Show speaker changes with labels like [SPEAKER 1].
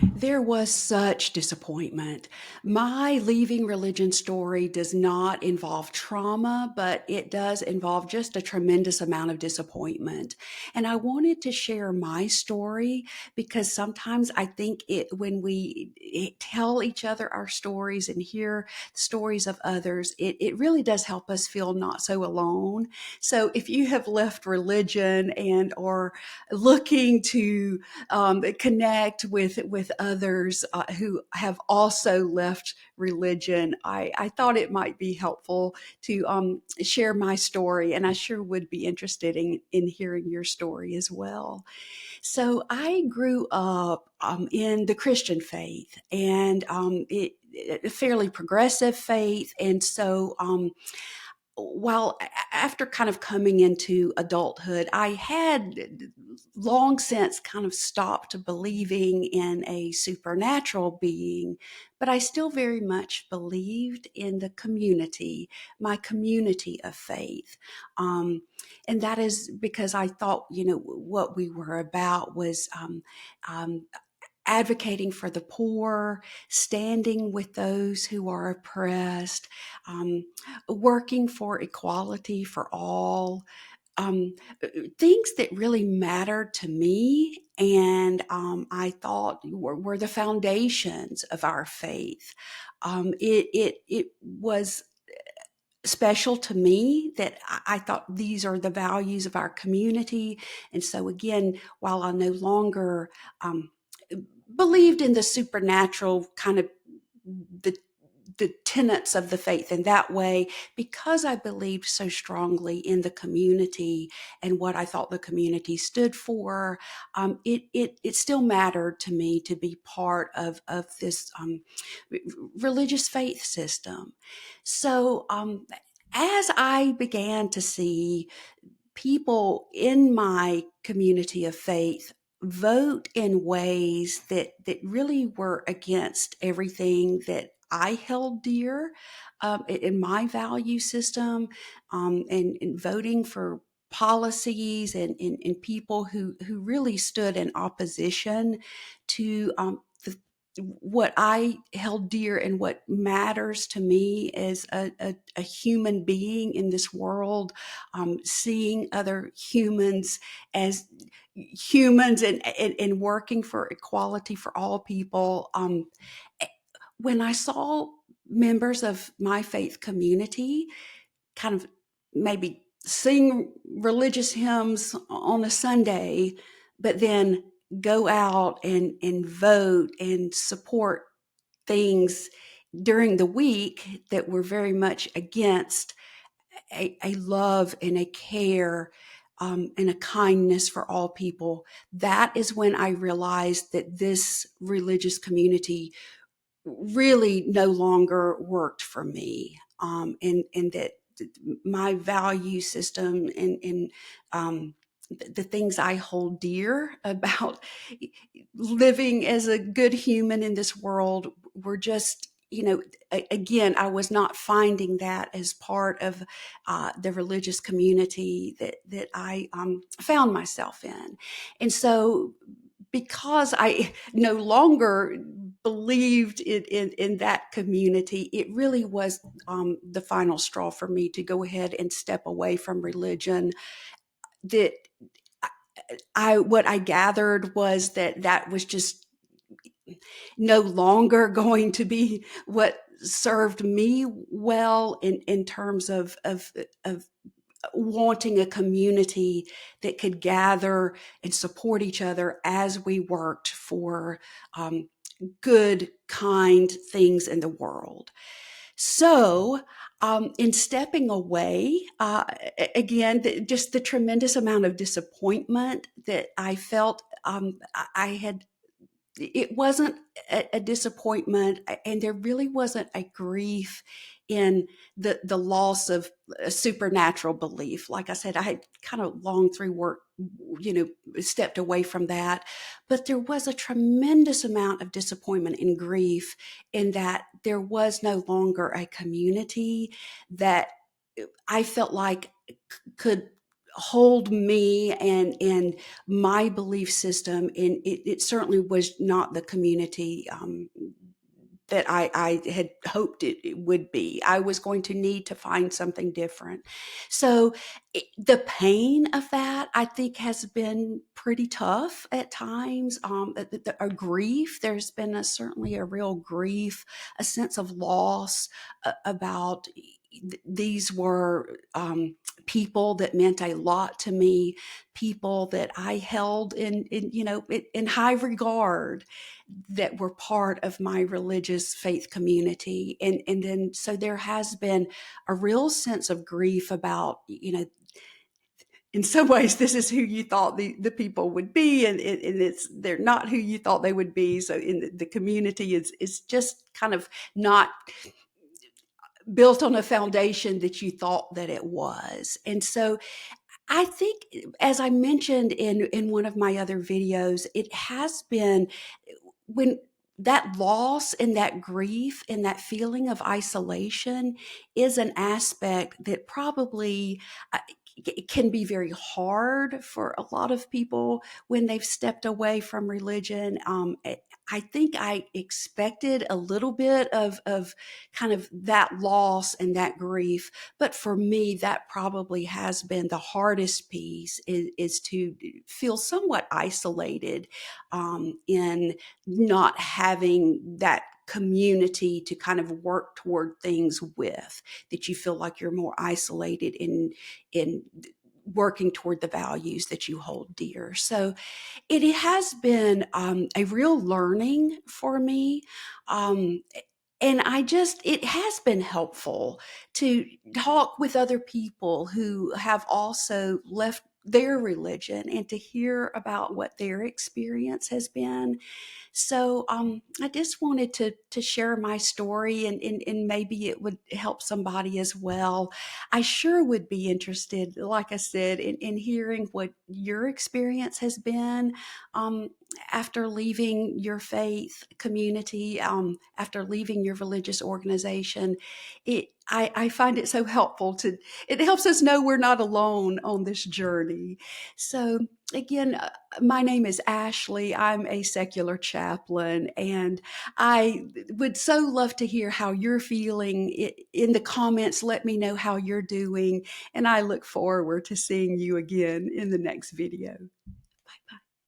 [SPEAKER 1] There was such disappointment. My leaving religion story does not involve trauma, but it does involve just a tremendous amount of disappointment. And I wanted to share my story because sometimes I think when we tell each other our stories and hear stories of others, it really does help us feel not so alone. So if you have left religion and are looking to connect with others who have also left religion, I thought it might be helpful to share my story, and I sure would be interested in hearing your story as well. So I grew up in the Christian faith, and a fairly progressive faith, and so while after kind of coming into adulthood, I had long since kind of stopped believing in a supernatural being, but I still very much believed in the community, my community of faith. Um, and that is because I thought, what we were about was um, advocating for the poor, standing with those who are oppressed, um, working for equality for all, um, things that really mattered to me and I thought were the foundations of our faith. It was special to me that I thought these are the values of our community. And so, again, while I no longer um, believed in the supernatural kind of the the tenets of the faith in that way, because I believed so strongly in the community and what I thought the community stood for. It still mattered to me to be part of this religious faith system. So as I began to see people in my community of faith vote in ways that really were against everything that I held dear in my value system, and voting for policies and people who really stood in opposition to what I held dear and what matters to me as a human being in this world, seeing other humans as humans and working for equality for all people. When I saw members of my faith community kind of maybe sing religious hymns on a Sunday, but then go out and vote and support things during the week that were very much against a love and a care and a kindness for all people. That is when I realized that this religious community really no longer worked for me, and that my value system and the things I hold dear about living as a good human in this world were just, again, I was not finding that as part of the religious community that I found myself in. And so because I no longer believed in that community, it really was the final straw for me to go ahead and step away from religion. That what I gathered was that was just no longer going to be what served me well in terms of wanting a community that could gather and support each other as we worked for good, kind things in the world. So, in stepping away, again, just the tremendous amount of disappointment that I felt, I had, it wasn't a disappointment, and there really wasn't a grief in the loss of a supernatural belief. Like I said, I had kind of long through work, stepped away from that, but there was a tremendous amount of disappointment and grief in that there was no longer a community that I felt like could hold me and my belief system, and it certainly was not the community that I had hoped it would be. I was going to need to find something different. So the pain of that, I think, has been pretty tough at times. A grief, there's been certainly a real grief, a sense of loss about these were people that meant a lot to me, people that I held in high regard, that were part of my religious faith community. And then so there has been a real sense of grief about, in some ways this is who you thought the people would be, and they're not who you thought they would be. So in the community is just kind of not built on a foundation that you thought that it was. And so I think, as I mentioned in one of my other videos, it has been when that loss and that grief and that feeling of isolation is an aspect that probably uh, can be very hard for a lot of people when they've stepped away from religion. I think I expected a little bit of kind of that loss and that grief, but for me, that probably has been the hardest piece, is to feel somewhat isolated in not having that community to kind of work toward things with, that you feel like you're more isolated in working toward the values that you hold dear. So it has been a real learning for me. Um, and it has been helpful to talk with other people who have also left their religion and to hear about what their experience has been. So I just wanted to share my story, and maybe it would help somebody as well. I sure would be interested, like I said, in hearing what your experience has been um, after leaving your faith community, after leaving your religious organization. I find it so helpful it helps us know we're not alone on this journey. So again, my name is Ashley. I'm a secular chaplain, and I would so love to hear how you're feeling. In the comments, let me know how you're doing, and I look forward to seeing you again in the next video.